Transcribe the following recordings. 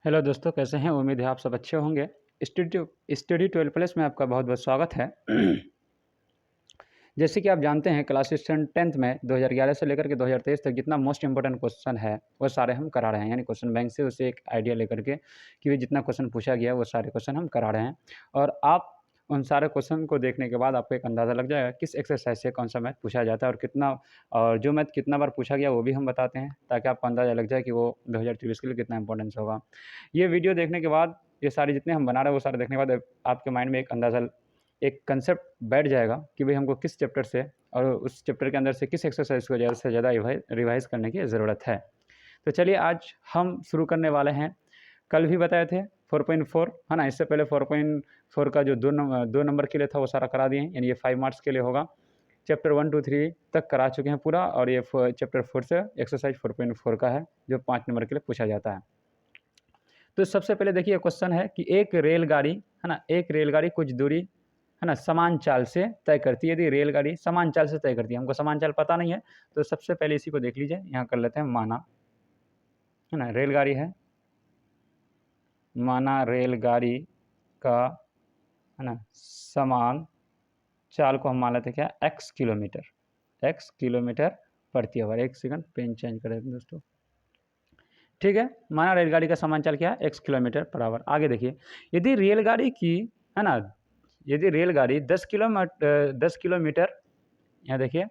Hello दोस्तों, कैसे हैं? उम्मीद है आप सब अच्छे होंगे। स्टडी 12 प्लस में आपका बहुत बहुत स्वागत है। जैसे कि आप जानते हैं, क्लास 10th में 2011 से लेकर के 2023 तक जितना मोस्ट इंपोर्टेंट क्वेश्चन है वो सारे हम करा रहे हैं। यानी क्वेश्चन बैंक से उसे एक आइडिया लेकर के कि भी जितना क्वेश्चन पूछा गया वो सारे क्वेश्चन हम करा रहे हैं। और आप उन सारे क्वेश्चन को देखने के बाद आपको एक अंदाज़ा लग जाएगा किस एक्सरसाइज से कौन सा मैथ पूछा जाता है और कितना, और जो मैथ कितना बार पूछा गया वो भी हम बताते हैं, ताकि आपको अंदाज़ा लग जाए कि वो 2023 के लिए कितना इंपॉर्टेंस होगा। ये वीडियो देखने के बाद, ये सारे जितने हम बना रहे हैं वो सारे देखने के बाद आपके माइंड में एक अंदाज़ा, एक कंसेप्ट बैठ जाएगा कि भाई हमको किस चैप्टर से और उस चैप्टर के अंदर से किस एक्सरसाइज को ज़्यादा से ज़्यादा रिवाइज़ करने की ज़रूरत है। तो चलिए आज हम शुरू करने वाले हैं। कल भी बताए थे 4.4, है ना। इससे पहले 4.4 का जो दो नंबर के लिए था वो सारा करा दिए हैं, यानी ये 5 मार्क्स के लिए होगा। चैप्टर 1, 2, 3 तक करा चुके हैं पूरा, और ये चैप्टर 4 से एक्सरसाइज 4.4 का है जो 5 नंबर के लिए पूछा जाता है। तो सबसे पहले देखिए क्वेश्चन है कि एक रेलगाड़ी, है ना, एक रेलगाड़ी कुछ दूरी, है ना, समान चाल से तय करती है। यदि रेलगाड़ी समान चाल से तय करती है, हमको समान चाल पता नहीं है, तो सबसे पहले इसी को देख लीजिए। यहाँ कर लेते हैं माना, है ना, रेलगाड़ी है, माना रेलगाड़ी का, है ना, समान चाल को हम मान लेते हैं क्या, x किलोमीटर प्रति आवर। एक सेकंड पेन चेंज कर देते हैं दोस्तों। ठीक है, माना रेलगाड़ी का समान चाल क्या है, x किलोमीटर पर आवर। आगे देखिए, यदि रेलगाड़ी की, है ना, यदि रेलगाड़ी 10 किलोमीटर, यहाँ देखिए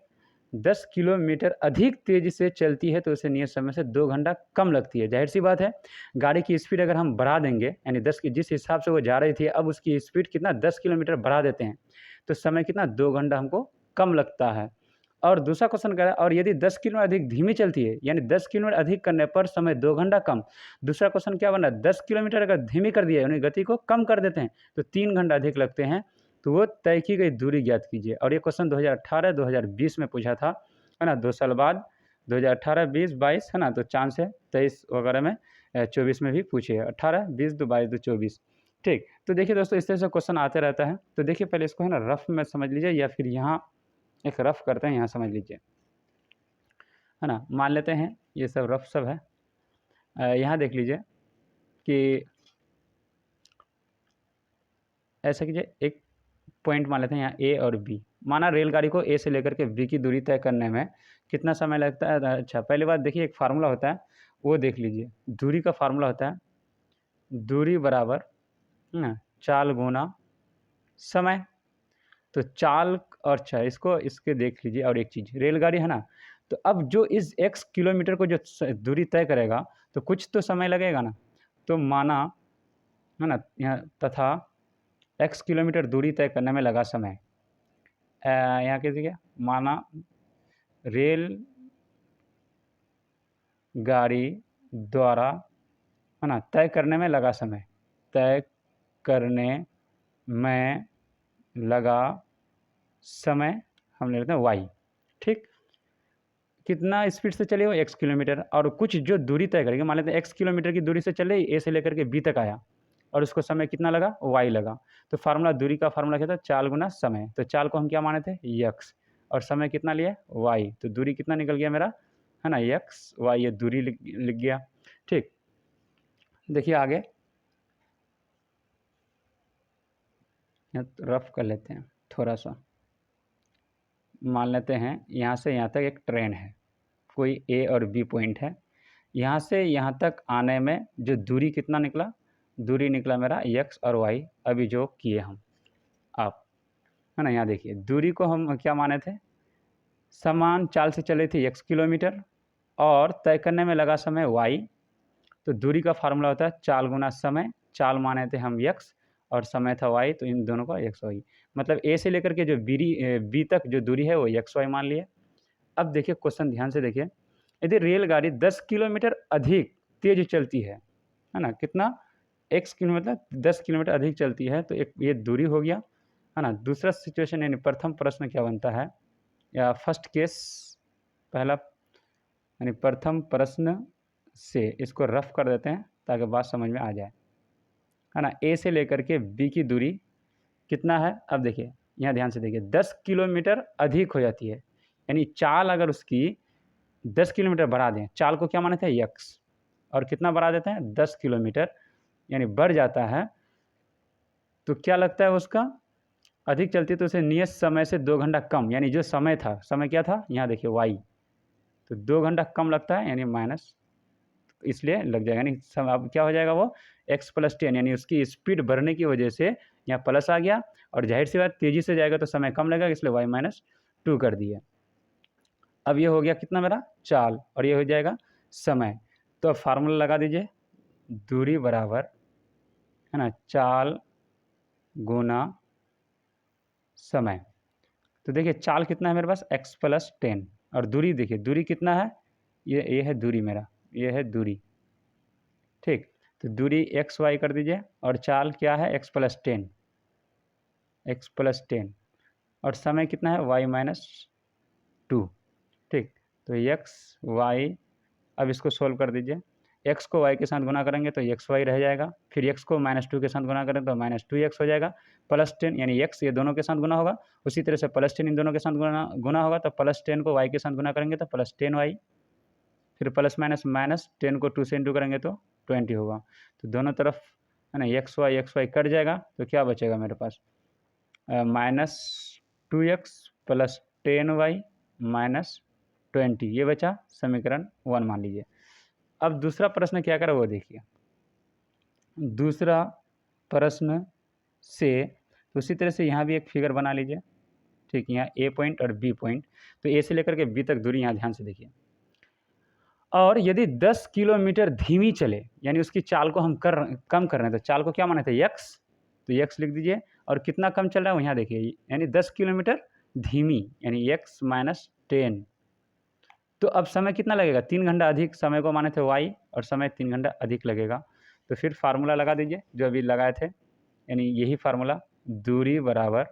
10 किलोमीटर अधिक तेज़ी से चलती है तो उसे नियत समय से 2 घंटा कम लगती है। ज़ाहिर सी बात है, गाड़ी की स्पीड अगर हम बढ़ा देंगे, यानी 10 की जिस हिसाब से वो जा रही थी, अब उसकी स्पीड कितना 10 किलोमीटर बढ़ा देते हैं तो समय कितना 2 घंटा हमको कम लगता है। और दूसरा क्वेश्चन कह रहा है, और यदि 10 किलोमीटर अधिक धीमी चलती है, यानी 10 किलोमीटर अधिक करने पर समय 2 घंटा कम। दूसरा क्वेश्चन क्या बना, 10 किलोमीटर अगर धीमी कर दिया, यानी गति को कम कर देते हैं तो 3 घंटा अधिक लगते हैं, तो वो तय की गई दूरी ज्ञात कीजिए। और ये क्वेश्चन 2018-2020 में पूछा था, है ना, 2 साल बाद 2018, 20, 22, है ना, तो चांस है 23 वगैरह में, 24 में भी पूछे, 18, 20, 2, 22, 2, 24। ठीक, तो देखिए दोस्तों, इस तरह से क्वेश्चन आते रहता है। तो देखिए पहले इसको, है ना, रफ में समझ लीजिए, या फिर यहाँ एक रफ करते हैं, यहाँ समझ लीजिए, है ना। मान लेते हैं ये सब रफ सब है। यहाँ देख लीजिए कि ऐसा कीजिए, एक पॉइंट मान लेते हैं यहाँ ए और बी। माना रेलगाड़ी को ए से लेकर के बी की दूरी तय करने में कितना समय लगता है। अच्छा, पहली बात देखिए, एक फार्मूला होता है, वो देख लीजिए। दूरी का फार्मूला होता है, दूरी बराबर, है ना, चाल गुना समय। तो चाल, और अच्छा इसको इसके देख लीजिए। और एक चीज़, रेलगाड़ी है ना, तो अब जो इस x किलोमीटर को जो दूरी तय करेगा तो कुछ तो समय लगेगा ना। तो माना, है ना, यहाँ तथा x किलोमीटर दूरी तय करने में लगा समय, यहाँ कीजिए, माना रेल गाड़ी द्वारा, है ना, तय करने में लगा समय, तय करने में लगा समय हम ले लेते हैं y। ठीक, कितना स्पीड से चले वो, x किलोमीटर, और कुछ जो दूरी तय करेगी, मान लेते हैं x किलोमीटर की दूरी से चले, a से लेकर के b तक आया, और उसको समय कितना लगा, y लगा। तो फार्मूला, दूरी का फार्मूला क्या था, चाल गुना समय। तो चाल को हम क्या माने थे, x, और समय कितना लिया, y। तो दूरी कितना निकल गया मेरा, है ना, x, y, ये दूरी लिख गया। ठीक, देखिए आगे रफ कर लेते हैं थोड़ा सा। मान लेते हैं यहाँ से यहाँ तक एक ट्रेन है, कोई ए और बी पॉइंट है। यहाँ से यहाँ तक आने में जो दूरी कितना निकला, दूरी निकला मेरा x और y, अभी जो किए हम आप, है ना। यहाँ देखिए, दूरी को हम क्या माने थे, समान चाल से चले थे x किलोमीटर, और तय करने में लगा समय y। तो दूरी का फार्मूला होता है चाल गुना समय। चाल माने थे हम x और समय था y, तो इन दोनों का x y, मतलब a से लेकर के जो b तक जो दूरी है वो x y मान लिए। अब देखिए क्वेश्चन ध्यान से देखिए, यदि रेलगाड़ी 10 किलोमीटर अधिक तेज चलती है ना, कितना, x किलोमीटर 10 किलोमीटर अधिक चलती है, तो एक ये दूरी हो गया, है ना। दूसरा सिचुएशन, यानी प्रथम प्रश्न क्या बनता है, या फर्स्ट केस, पहला, यानी प्रथम प्रश्न से इसको रफ कर देते हैं ताकि बात समझ में आ जाए, है ना। ए से लेकर के बी की दूरी कितना है, अब देखिए यहाँ ध्यान से देखिए, 10 किलोमीटर अधिक हो जाती है, यानी चाल अगर उसकी 10 किलोमीटर बढ़ा दें, चाल को क्या माने थे, x, और कितना बढ़ा देते हैं 10 किलोमीटर, यानी बढ़ जाता है, तो क्या लगता है उसका अधिक चलती है तो उसे नियत समय से 2 घंटा कम, यानी जो समय था, समय क्या था यहाँ देखिए वाई, तो 2 घंटा कम लगता है यानी माइनस, इसलिए लग जाएगा, यानी अब क्या हो जाएगा वो x प्लस 10, यानी उसकी स्पीड बढ़ने की वजह से यहाँ प्लस आ गया, और जाहिर सी बात तेज़ी से जाएगा तो समय कम लगेगा, इसलिए y माइनस 2 कर दिया। अब ये हो गया कितना मेरा चाल, और ये हो जाएगा समय। तो अब फार्मूला लगा दीजिए, दूरी बराबर है ना चाल गुना समय। तो देखिए चाल कितना है मेरे पास x प्लस 10, और दूरी देखिए दूरी कितना है, ये है दूरी मेरा, ये है दूरी, ठीक। तो दूरी एक्स वाई कर दीजिए, और चाल क्या है x प्लस 10, एक्स प्लस 10, और समय कितना है y माइनस 2, ठीक। तो एक्स वाई, अब इसको सोल्व कर दीजिए, x को y के साथ गुना करेंगे तो एक्स वाई रह जाएगा, फिर x को माइनस 2 के साथ गुना करें तो माइनस 2x हो जाएगा, प्लस 10 यानी x ये दोनों के साथ गुना होगा, उसी तरह से प्लस 10 इन दोनों के साथ गुना होगा, तो प्लस 10 को y के साथ गुना करेंगे तो प्लस 10y, फिर प्लस माइनस माइनस 10 को 2 से इंटू करेंगे तो 20 होगा। तो दोनों तरफ है ना एक्स वाई कट जाएगा, तो क्या बचेगा मेरे पास minus 2x plus 10y minus 20, ये बचा समीकरण 1 मान लीजिए। अब दूसरा प्रश्न क्या करा वो देखिए, दूसरा प्रश्न से तो उसी तरह से यहाँ भी एक फिगर बना लीजिए, ठीक। यहाँ ए पॉइंट और बी पॉइंट, तो ए से लेकर के बी तक दूरी यहाँ ध्यान से देखिए, और यदि 10 किलोमीटर धीमी चले, यानी उसकी चाल को हम कम कर रहे हैं, तो चाल को क्या माने थे x, तो x लिख दीजिए, और कितना कम चल रहा है वो यहाँ देखिए, यानी 10 किलोमीटर धीमी, यानी x माइनस 10, तो अब समय कितना लगेगा 3 घंटा अधिक, समय को माने थे y, और समय 3 घंटा अधिक लगेगा। तो फिर फार्मूला लगा दीजिए जो अभी लगाए थे, यानी यही फार्मूला, दूरी बराबर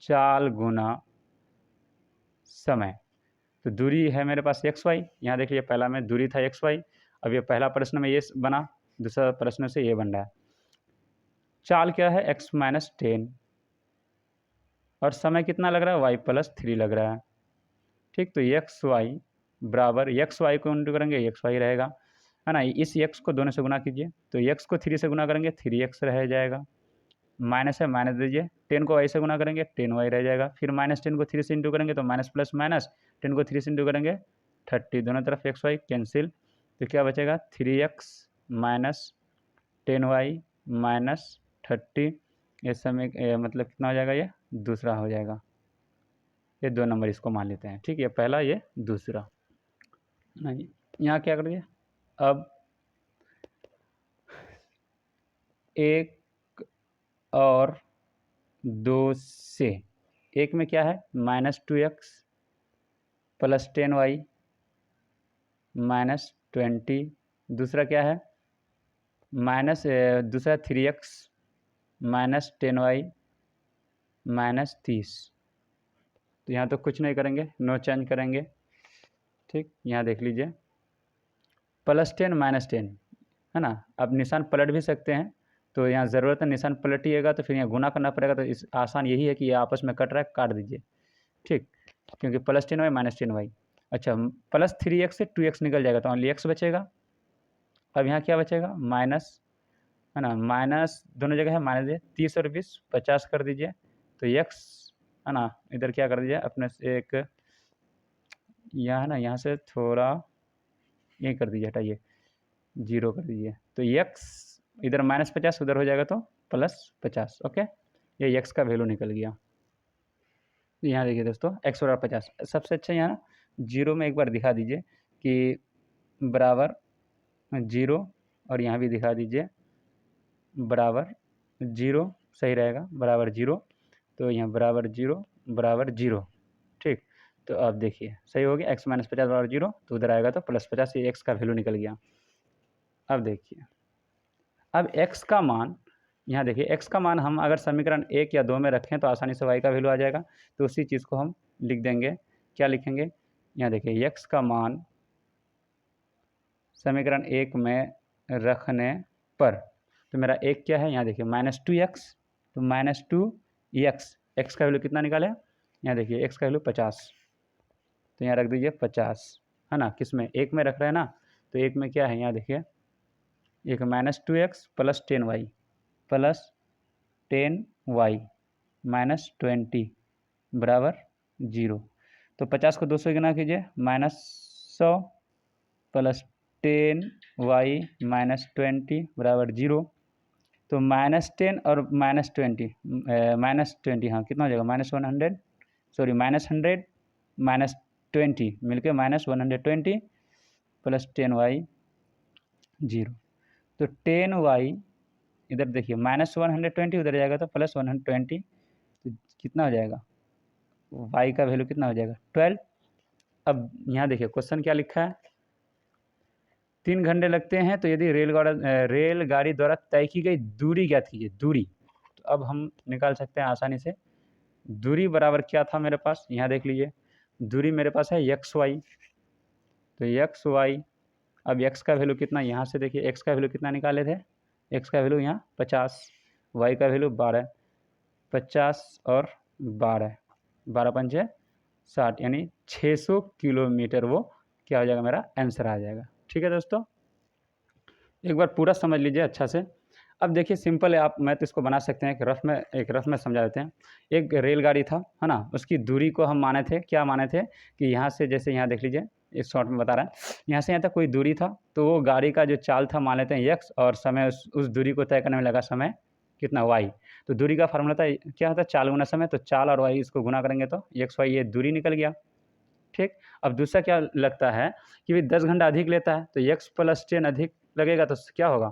चाल गुना समय। तो दूरी है मेरे पास एक्स वाई, यहाँ देखिए पहला में दूरी था एक्स वाई, अब ये पहला प्रश्न में ये बना, दूसरा प्रश्न से ये बन रहा है, चाल क्या है x माइनस 10, और समय कितना लग रहा है y प्लस 3 लग रहा है, ठीक। तो एक्स वाई बराबर, एक्स वाई को इंटू करेंगे एक्स वाई रहेगा, है ना, इस x को दोनों से गुना कीजिए, तो x को 3 से गुना करेंगे 3x रह जाएगा, माइनस है माइनस दीजिए, 10 को y से गुना करेंगे 10y रह जाएगा, फिर माइनस 10 को 3 से इंटू करेंगे तो माइनस प्लस माइनस, 10 को 3 से इंटू करेंगे 30, दोनों तरफ एक्स वाई कैंसिल, तो क्या बचेगा 3x माइनस 10y माइनस 30, ये समय मतलब कितना हो जाएगा, ये दूसरा हो जाएगा, ये 2 नंबर इसको मान लेते हैं, ठीक। ये पहला ये दूसरा, नहीं यहाँ क्या करेंगे, अब 1 और 2 से, एक में क्या है minus 2x plus 10y minus 20, दूसरा क्या है माइनस दूसरा 3x माइनस 10y माइनस 30, तो यहाँ तो कुछ नहीं करेंगे, नो चेंज करेंगे, ठीक। यहाँ देख लीजिए प्लस 10 माइनस 10 है ना, अब निशान पलट भी सकते हैं, तो यहाँ ज़रूरत है निशान पलटिएगा तो फिर यहाँ गुना करना पड़ेगा, तो इस आसान यही है कि ये आपस में कट रहा है, काट दीजिए, ठीक, क्योंकि प्लस 10y माइनस 10y, अच्छा प्लस 3x से 2x निकल जाएगा तो ओनली x बचेगा। अब यहाँ क्या बचेगा माइनस, है ना, माइनस दोनों जगह है माइनस है, 30 और 20 50 कर दीजिए, तो x है ना, इधर क्या कर दीजिए अपने से एक यहाँ है ना, यहाँ से थोड़ा ये कर दीजिए, हटाइए 0 कर दीजिए, तो x इधर माइनस 50 उधर हो जाएगा तो प्लस 50, ओके, ये x का वैल्यू निकल गया। यहाँ देखिए दोस्तों x बराबर 50, सबसे अच्छा यहाँ 0 में एक बार दिखा दीजिए कि बराबर 0, और यहाँ भी दिखा दीजिए बराबर 0, सही रहेगा बराबर 0, तो यहाँ बराबर 0, ठीक। तो अब देखिए सही हो गया, x माइनस 50 बराबर 0, तो उधर आएगा तो प्लस 50, ये x का वैल्यू निकल गया। अब देखिए, अब x का मान, यहाँ देखिए x का मान हम अगर समीकरण 1 या 2 में रखें तो आसानी से y का वैल्यू आ जाएगा, तो उसी चीज़ को हम लिख देंगे, क्या लिखेंगे, यहाँ देखिए x का मान समीकरण 1 में रखने पर, तो मेरा एक क्या है, यहाँ देखिए माइनस 2x, तो माइनस 2x, x का वैल्यू कितना निकाले, यहाँ देखिए x का वैल्यू 50, तो यहाँ रख दीजिए 50, है ना, किस में 1 में रख रहे हैं ना, तो एक में क्या है, यहाँ देखिए, एक -2x plus 10y plus 10y minus 20 बराबर 0। तो 50 को 2 से गुना कीजिए, -100 प्लस 10y माइनस 20 बराबर 0। तो -10 और -20 -20 हाँ कितना हो जाएगा, -100 सॉरी -100 -20 मिलके -120 प्लस 10y 0। तो 10y इधर देखिए -120 उधर जाएगा तो प्लस 120, तो कितना हो जाएगा, y का वैल्यू कितना हो जाएगा 12। अब यहाँ देखिए क्वेश्चन क्या लिखा है, 3 घंटे लगते हैं तो यदि रेलगाड़ी द्वारा तय की गई दूरी ज्ञात कीजिए। दूरी तो अब हम निकाल सकते हैं आसानी से। दूरी बराबर क्या था मेरे पास, यहाँ देख लीजिए, दूरी मेरे पास है XY। तो XY, अब x का वैल्यू कितना, यहाँ से देखिए x का वैल्यू कितना निकाले थे, x का वैल्यू यहाँ 50, y का वैल्यू 12, 50 और 12, 12 पंचे 60, यानी 600 किलोमीटर वो क्या हो जाएगा, मेरा आंसर आ जाएगा। ठीक है दोस्तों, एक बार पूरा समझ लीजिए अच्छा से। अब देखिए सिंपल है, आप मैं तो इसको बना सकते हैं, एक रफ में समझा देते हैं। एक रेलगाड़ी था, है ना, उसकी दूरी को हम माने थे, क्या माने थे कि यहाँ से, जैसे यहाँ देख लीजिए, इस शॉर्ट में बता रहा है, यहाँ से यहाँ तक कोई दूरी था, तो वो गाड़ी का जो चाल था मान लेते हैं x, और समय उस दूरी को तय करने में लगा समय कितना y। तो दूरी का फार्मूला था, क्या होता है, चाल गुना समय, तो चाल और y इसको गुना करेंगे तो XY ये दूरी निकल गया। ठीक, अब दूसरा क्या लगता है कि भाई 10 घंटा अधिक लेता है, तो x प्लस 10 अधिक लगेगा तो क्या होगा,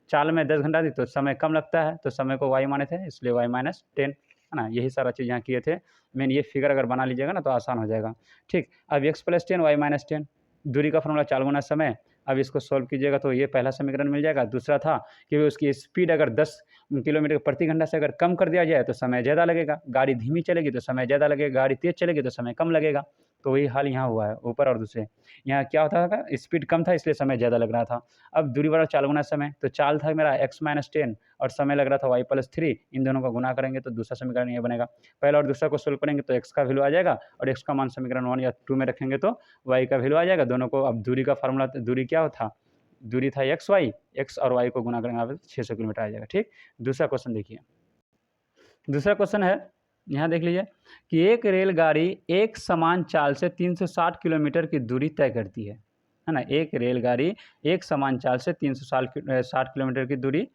चाल में 10 घंटा अधिक तो समय कम लगता है, तो समय को y माने थे, इसलिए y माइनस 10, है ना। यही सारा चीज़ यहाँ किए थे। मेन ये फिगर अगर बना लीजिएगा ना तो आसान हो जाएगा। ठीक, अब x प्लस 10 y माइनस 10, दूरी का फॉर्मूला चाल गुना समय। अब इसको सॉल्व कीजिएगा तो ये पहला समीकरण मिल जाएगा। दूसरा था कि उसकी स्पीड अगर 10 किलोमीटर प्रति घंटा से अगर कम कर दिया जाए तो समय ज़्यादा लगेगा, गाड़ी धीमी चलेगी तो समय ज़्यादा लगेगा, गाड़ी तेज़ चलेगी तो समय कम लगेगा। तो वही हाल यहाँ हुआ है, ऊपर और दूसरे। यहाँ क्या होता था, स्पीड कम था इसलिए समय ज़्यादा लग रहा था। अब दूरी बराबर चाल गुना समय, तो चाल था मेरा x माइनस 10 और समय लग रहा था y प्लस 3, इन दोनों को गुना करेंगे तो दूसरा समीकरण ये बनेगा। पहला और दूसरा को सोल्व करेंगे तो x का वैल्यू आ जाएगा, और x का मान समीकरण 1 या 2 में रखेंगे तो y का वैल्यू आ जाएगा। दोनों को अब दूरी का फार्मूला, दूरी क्या था, दूरी था XY, x और y को गुना करेंगे 600 किलोमीटर आ जाएगा। ठीक, दूसरा क्वेश्चन देखिए, दूसरा क्वेश्चन है, यहाँ देख लीजिए कि एक रेलगाड़ी एक समान चाल से 360 किलोमीटर की दूरी तय करती है ना। एक रेलगाड़ी एक समान चाल से 360 किलोमीटर की दूरी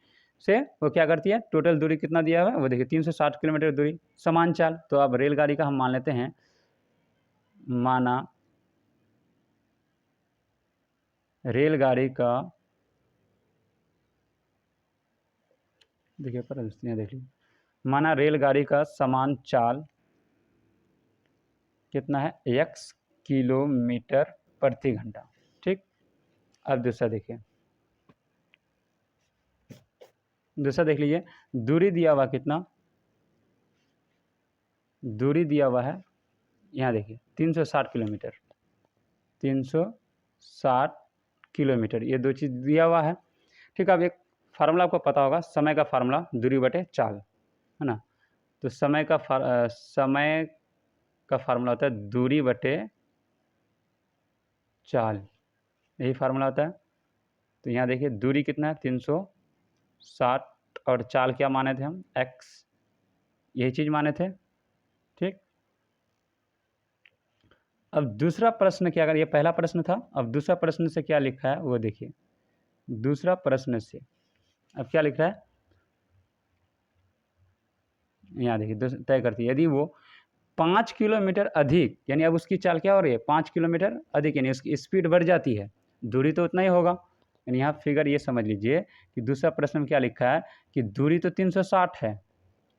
से वो क्या करती है, टोटल दूरी कितना दिया हुआ है वो देखिए 360 किलोमीटर दूरी समान चाल। तो अब रेलगाड़ी का हम मान लेते हैं, माना रेलगाड़ी का, देखिए पर देख लीजिए, माना रेलगाड़ी का समान चाल कितना है, x किलोमीटर प्रति घंटा। ठीक, अब दूसरा देखिए, दूसरा देख लीजिए, दूरी दिया हुआ कितना, दूरी दिया हुआ है यहाँ देखिए 360 किलोमीटर, 360 किलोमीटर, ये दो चीज़ दिया हुआ है। ठीक, अब एक फार्मूला आपको पता होगा, समय का फार्मूला दूरी बटे चाल, है ना। तो समय का फार्मूला होता है दूरी बटे चाल, यही फार्मूला होता है। तो यहाँ देखिए दूरी कितना है 360, और चाल क्या माने थे हम, x, यही चीज़ माने थे। ठीक, अब दूसरा प्रश्न क्या, अगर ये पहला प्रश्न था, अब दूसरा प्रश्न से क्या लिखा है वो देखिए। दूसरा प्रश्न से अब क्या लिख रहा है, यहाँ देखिए तय करती है, यदि वो 5 किलोमीटर अधिक, यानी अब उसकी चाल क्या हो रही है 5 किलोमीटर अधिक, यानी उसकी स्पीड बढ़ जाती है, दूरी तो उतना ही होगा। यानी यहाँ फिगर ये समझ लीजिए कि दूसरा प्रश्न में क्या लिखा है कि दूरी तो 360 है।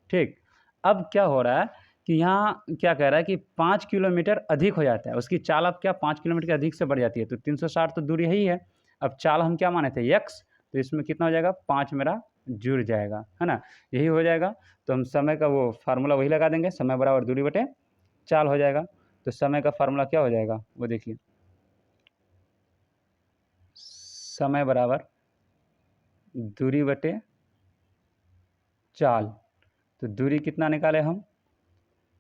ठीक, अब क्या हो रहा है कि यहाँ क्या कह रहा है कि 5 किलोमीटर अधिक हो जाता है, उसकी चाल अब क्या 5 किलोमीटर के अधिक से बढ़ जाती है, तो 360 तो दूरी है ही है। अब चाल हम क्या माने थे x, तो इसमें कितना हो जाएगा 5 मेरा जुड़ जाएगा, है ना, यही हो जाएगा। तो हम समय का वो फार्मूला वही लगा देंगे, समय बराबर दूरी बटे चाल हो जाएगा। तो समय का फार्मूला क्या हो जाएगा वो देखिए, समय बराबर दूरी बटे चाल। तो दूरी कितना निकाले हम,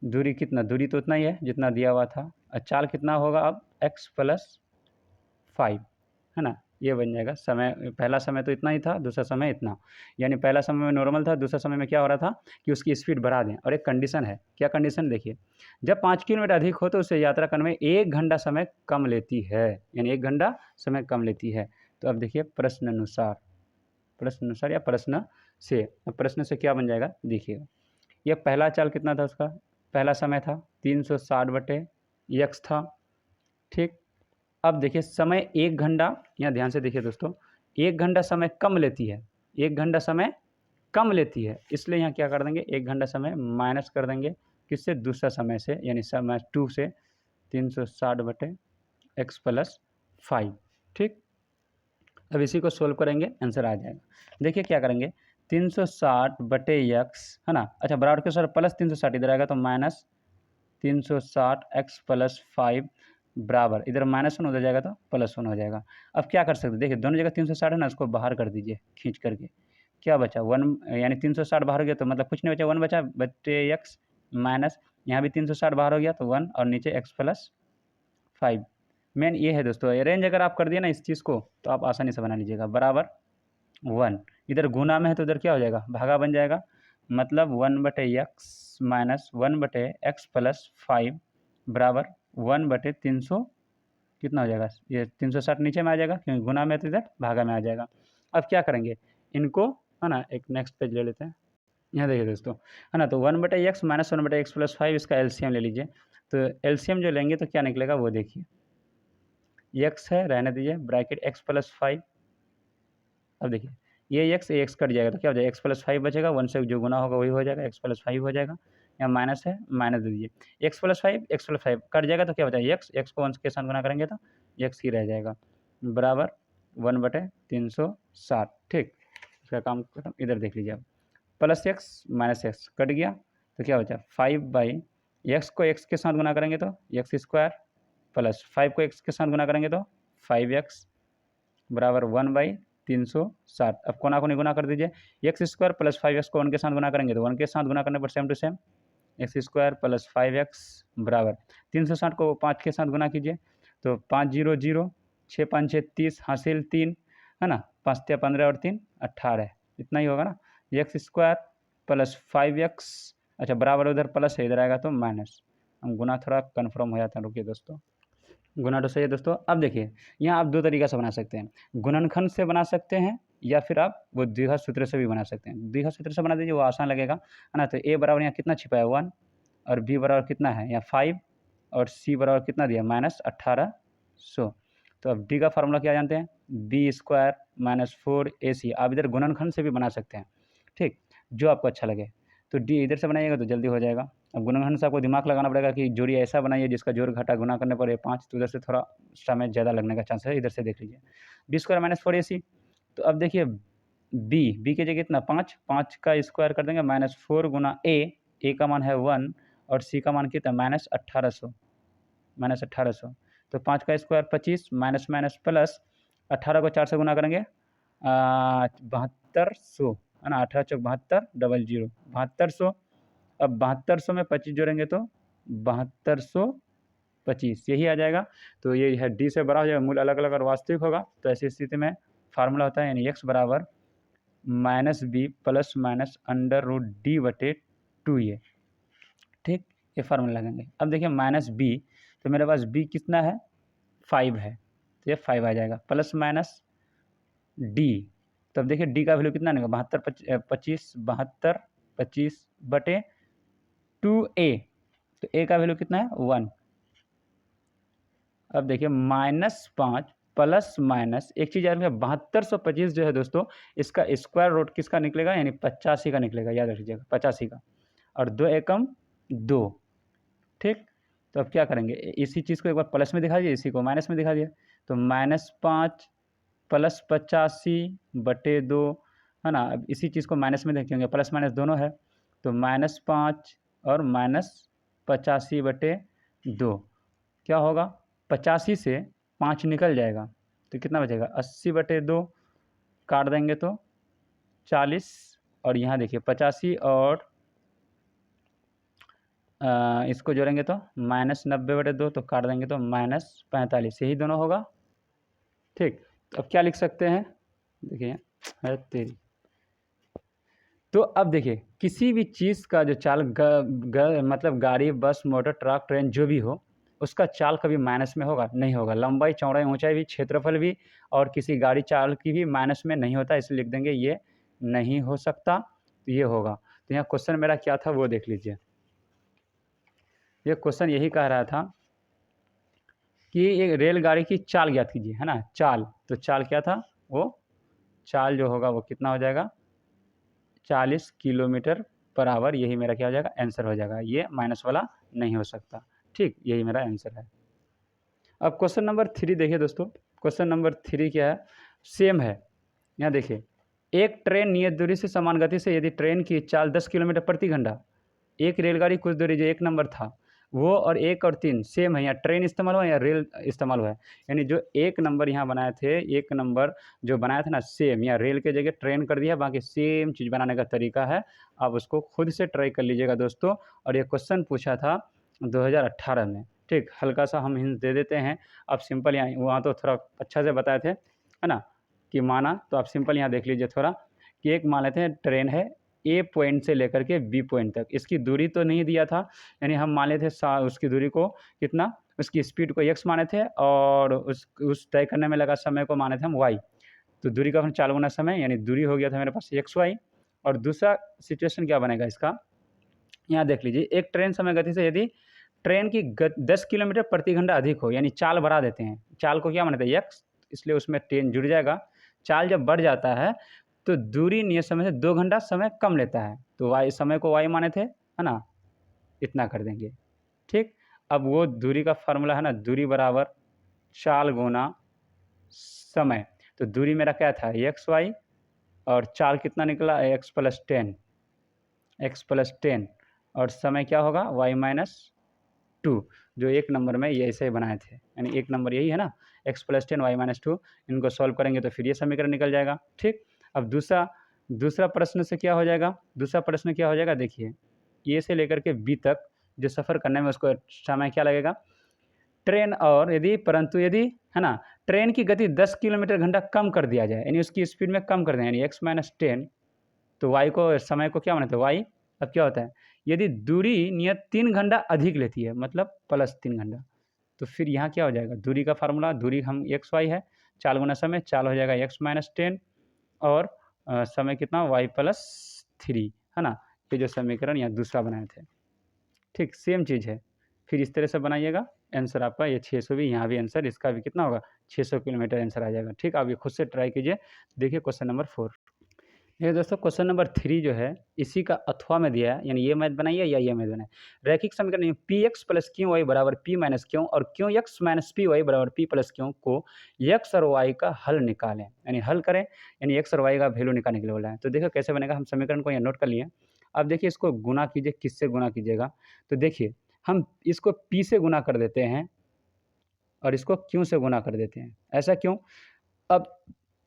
दूरी कितना, दूरी तो उतना ही है जितना दिया हुआ था, और चाल कितना होगा अब x प्लस 5, है ना। ये बन जाएगा समय, पहला समय तो इतना ही था, दूसरा समय इतना, यानी पहला समय में नॉर्मल था, दूसरा समय में क्या हो रहा था कि उसकी स्पीड बढ़ा दें। और एक कंडीशन है, क्या कंडीशन देखिए, जब 5 किलोमीटर अधिक हो तो उसे यात्रा करने में 1 घंटा समय कम लेती है, यानी 1 घंटा समय कम लेती है। तो अब देखिए प्रश्न अनुसार या प्रश्न से क्या बन जाएगा देखिएगा। यह पहला चाल कितना था, उसका पहला समय था 360/x था, ठीक। अब देखिए समय 1 घंटा, यहाँ ध्यान से देखिए दोस्तों, 1 घंटा समय कम लेती है, 1 घंटा समय कम लेती है, इसलिए यहाँ क्या कर देंगे, 1 घंटा समय माइनस कर देंगे, किससे, दूसरा समय से, यानी समय 2 से, 360/x + 5, ठीक। अब इसी को सोल्व करेंगे, आंसर आ जाएगा। देखिए क्या करेंगे, 360/x है ना, अच्छा बराबर के सर प्लस 360 इधर आएगा तो माइनस 360x + 5 बराबर, इधर -1 उधर जाएगा तो +1 हो जाएगा। अब क्या कर सकते हैं, देखिए दोनों जगह 360 है ना, उसको बाहर कर दीजिए खींच करके, क्या बचा 1, यानी 360 बाहर हो गया तो मतलब कुछ नहीं बचा, 1 बचा बटे x माइनस, यहाँ भी 360 बाहर हो गया तो 1 और नीचे x + 5। मेन ये है दोस्तों, अरेंज अगर आप कर दिए ना इस चीज़ को तो आप आसानी से बना लीजिएगा, बराबर 1, इधर गुना में है तो इधर क्या हो जाएगा, भागा बन जाएगा, मतलब 1/x माइनस 1/x + 5 बराबर 1/300, कितना हो जाएगा, ये 360 नीचे में आ जाएगा क्योंकि गुना में तो इधर भागा में आ जाएगा। अब क्या करेंगे इनको, है ना, एक नेक्स्ट पेज ले लेते हैं, यहाँ देखिए दोस्तों, है ना, तो 1/x माइनस 1/x + 5 इसका एलसीएम ले लीजिए, तो एलसीएम जो लेंगे तो क्या निकलेगा वो देखिए, x है रहने दीजिए, ब्रैकेट x + 5, अब देखिए ये x कट जाएगा तो क्या हो जाएगा, x + 5 बचेगा, 1 से जो गुना होगा वही हो जाएगा, x + 5 हो जाएगा, यहाँ माइनस है माइनस दे दीजिए, x + 5 कट जाएगा तो क्या बचा, x को 1 के साथ गुना करेंगे तो x ही रह जाएगा, बराबर 1/360, ठीक। इसका काम खत्म, इधर देख लीजिए आप, +x -x कट गया तो क्या बचा 5/x को x के साथ गुना करेंगे तो x² + 5 को x के साथ गुना करेंगे तो 5x बराबर 1/360। अब कोना कोनी गुना कर दीजिए, x² + 5x को 1 के साथ गुना करेंगे तो 1 के साथ गुना करने पर same to same x² + 5x बराबर 360 को 5 के साथ गुना कीजिए तो 5 0 0, 6 5 6 30 हासिल 3, है ना, 5 3 15 और 3 18, इतना ही होगा ना, x² + 5x, अच्छा बराबर उधर प्लस है इधर आएगा तो माइनस, हम गुना थोड़ा कन्फर्म हो जाता है, रुकिए दोस्तों, गुना तो सही है दोस्तों। अब देखिए यहाँ आप 2 तरीक़ा से बना सकते हैं, गुणनखंड से बना सकते हैं या फिर आप वो द्विघात सूत्र से भी बना सकते हैं। द्विघात सूत्र से बना दीजिए, वो आसान लगेगा, है ना, तो a बराबर यहाँ कितना छिपा है 1, और b बराबर कितना है यहाँ 5, और c बराबर कितना दिया -1800। तो अब d का फार्मूला क्या जानते हैं, b² - 4ac, आप इधर गुणनखंड से भी बना सकते हैं, ठीक, जो आपको अच्छा लगे। तो d इधर से बनाइएगा तो जल्दी हो जाएगा। अब गुणनखंड से आपको दिमाग लगाना पड़ेगा कि जोड़ी ऐसा बनाइए जिसका जोड़ घटा गुना करने पर ये 5, तो उधर से थोड़ा समय ज़्यादा लगने का चांस है, इधर से देख लीजिए, b² - 4ac। तो अब देखिए b की जगह कितना 5, 5 का स्क्वायर कर देंगे -4 गुना a का मान है 1 और c का मान कितना -1800, तो 5 का स्क्वायर 25 माइनस माइनस प्लस 18 को 4 से गुना करेंगे 7200, है ना, 18 चौक 72 00 7200। अब 7200 में 25 जोड़ेंगे तो 7225 यही आ जाएगा। तो ये है d से बड़ा हो जाएगा, मूल अलग अलग और वास्तविक होगा तो ऐसी स्थिति में फार्मूला होता है यानी x बराबर -b + √d/2a, ठीक, ये फार्मूला लगेंगे। अब देखिए -b, तो मेरे पास b कितना है 5 है, तो ये 5 आ जाएगा, प्लस माइनस d, तो अब देखिए d का वैल्यू कितना निकला 72 25 बटे 2a, तो a का वैल्यू कितना है 1। अब देखिए -5 प्लस माइनस एक चीज़ याद रखिए 7225 जो है दोस्तों, इसका स्क्वायर रूट किसका निकलेगा, यानी 85 का निकलेगा, याद रखिएगा 85 का, और 2 एकम 2, ठीक। तो अब क्या करेंगे, इसी चीज़ को एक बार प्लस में दिखा दिए, इसी को माइनस में दिखा दिया, तो -5 प्लस 85/2, है ना। अब इसी चीज़ को माइनस में देखेंगे, प्लस माइनस दोनों है, तो -5 और -85/2 क्या होगा, 85 से 5 निकल जाएगा तो कितना बचेगा 80/2, काट देंगे तो 40, और यहाँ देखिए 85 और इसको जोड़ेंगे तो -90/2, तो काट देंगे तो -45, यही दोनों होगा, ठीक। तो अब क्या लिख सकते हैं, देखिए है तेरी। तो अब देखिए किसी भी चीज़ का जो चाल मतलब गाड़ी, बस, मोटर, ट्रक, ट्रेन जो भी हो, उसका चाल कभी माइनस में होगा? नहीं होगा। लंबाई, चौड़ाई, ऊंचाई भी, क्षेत्रफल भी और किसी गाड़ी चाल की भी माइनस में नहीं होता, इसलिए लिख देंगे ये नहीं हो सकता, तो ये होगा। तो यहाँ क्वेश्चन मेरा क्या था वो देख लीजिए। ये क्वेश्चन यही कह रहा था कि एक रेलगाड़ी की चाल ज्ञात कीजिए, है ना, चाल। तो चाल क्या था, वो चाल जो होगा वो कितना हो जाएगा, 40 किलोमीटर पर आवर। यही मेरा क्या हो जाएगा, आंसर हो जाएगा। ये माइनस वाला नहीं हो सकता। ठीक, यही मेरा आंसर है। अब क्वेश्चन नंबर 3 देखिए दोस्तों। क्वेश्चन नंबर 3 क्या है, सेम है। यहाँ देखिए, एक ट्रेन नियत दूरी से समान गति से यदि ट्रेन की चाल 10 किलोमीटर प्रति घंटा, एक रेलगाड़ी कुछ दूरी जो 1 नंबर था वो और 1 और 3 सेम है, यहाँ ट्रेन इस्तेमाल हुआ या रेल इस्तेमाल हुआ है, यानी जो 1 नंबर यहाँ बनाए थे, 1 नंबर जो बनाया था ना सेम, यहाँ रेल के जगह ट्रेन कर दिया, बाकी सेम चीज़ बनाने का तरीका है। आप उसको खुद से ट्राई कर लीजिएगा दोस्तों। और ये क्वेश्चन पूछा था 2018 में। ठीक, हल्का सा हम हिंट दे देते हैं। आप सिंपल यहाँ, वहाँ तो थोड़ा अच्छा से बताए थे, है ना, कि माना, तो आप सिंपल यहाँ देख लीजिए थोड़ा, कि एक मान लेते हैं ट्रेन है ए पॉइंट से लेकर के बी पॉइंट तक, इसकी दूरी तो नहीं दिया था, यानी हम मान लेते उसकी दूरी को कितना, उसकी स्पीड को एक्स माने थे और उस तय करने में लगा समय को माने थे हम वाई। तो दूरी का हम 4 गुना समय, यानी दूरी हो गया था मेरे पास एक्स वाई। और दूसरा सिचुएशन क्या बनेगा इसका, यहाँ देख लीजिए, एक ट्रेन समय गति से यदि ट्रेन की 10 किलोमीटर प्रति घंटा अधिक हो, यानी चाल बढ़ा देते हैं, चाल को क्या मानते हैं एक्स, इसलिए उसमें ट्रेन जुड़ जाएगा। चाल जब बढ़ जाता है तो दूरी नियत समय से 2 घंटा समय कम लेता है, तो वाई, समय को वाई माने थे, है ना, इतना कर देंगे। ठीक, अब वो दूरी का फार्मूला है ना, दूरी बराबर चाल गुना समय। तो दूरी मेरा क्या था, एक्स वाई, और चाल कितना निकला, एक्स प्लस टेन, और समय क्या होगा, वाई माइनस 2, जो 1 नंबर में ये ऐसे ही बनाए थे, यानी 1 नंबर यही है ना, एक्स प्लस 10 वाई माइनस 2। इनको सॉल्व करेंगे तो फिर ये समीकरण निकल जाएगा। ठीक, अब दूसरा प्रश्न से क्या हो जाएगा, दूसरा प्रश्न क्या हो जाएगा, देखिए, ए से लेकर के बी तक जो सफ़र करने में उसको समय क्या लगेगा, ट्रेन, और यदि, परंतु यदि, है ना, ट्रेन की गति 10 किलोमीटर घंटा कम कर दिया जाए, यानी उसकी स्पीड में कम कर दें, यानी एक्स माइनस 10, तो वाई को, समय को क्या मानते हैं, वाई। अब क्या होता है, यदि दूरी नियत 3 घंटा अधिक लेती है, मतलब प्लस 3 घंटा, तो फिर यहाँ क्या हो जाएगा, दूरी का फार्मूला, दूरी हम एक्स वाई है, चाल गुना समय, चाल हो जाएगा एक्स माइनस 10, और समय कितना, वाई प्लस 3, है ना। ये जो समीकरण यहाँ दूसरा बनाए थे, ठीक, सेम चीज़ है। फिर इस तरह से बनाइएगा, आंसर आपका ये 600 भी, यहाँ भी आंसर इसका भी कितना होगा, 600 किलोमीटर आंसर आ जाएगा। ठीक, आप ये खुद से ट्राई कीजिए। देखिए क्वेश्चन नंबर 4। ये दोस्तों क्वेश्चन नंबर 3 जो है, इसी का अथवा में दिया है, यानी ये मैथ बनाइए या ये मैथ बनाए। रैखिक समीकरण P X plus Q Y बराबर पी माइनस क्यू और Q X minus P Y बराबर पी प्लस क्यू को एक्स और वाई का हल निकालें, यानी हल करें, यानी एक्स और वाई का वैल्यू निकालने के लिए बोला है। तो देखो कैसे बनेगा, हम समीकरण को यहाँ नोट कर लिए। अब देखिए इसको गुना कीजिए, किससे गुना कीजिएगा, तो देखिए हम इसको पी से गुना कर देते हैं और इसको क्यू से गुना कर देते हैं। ऐसा क्यों, अब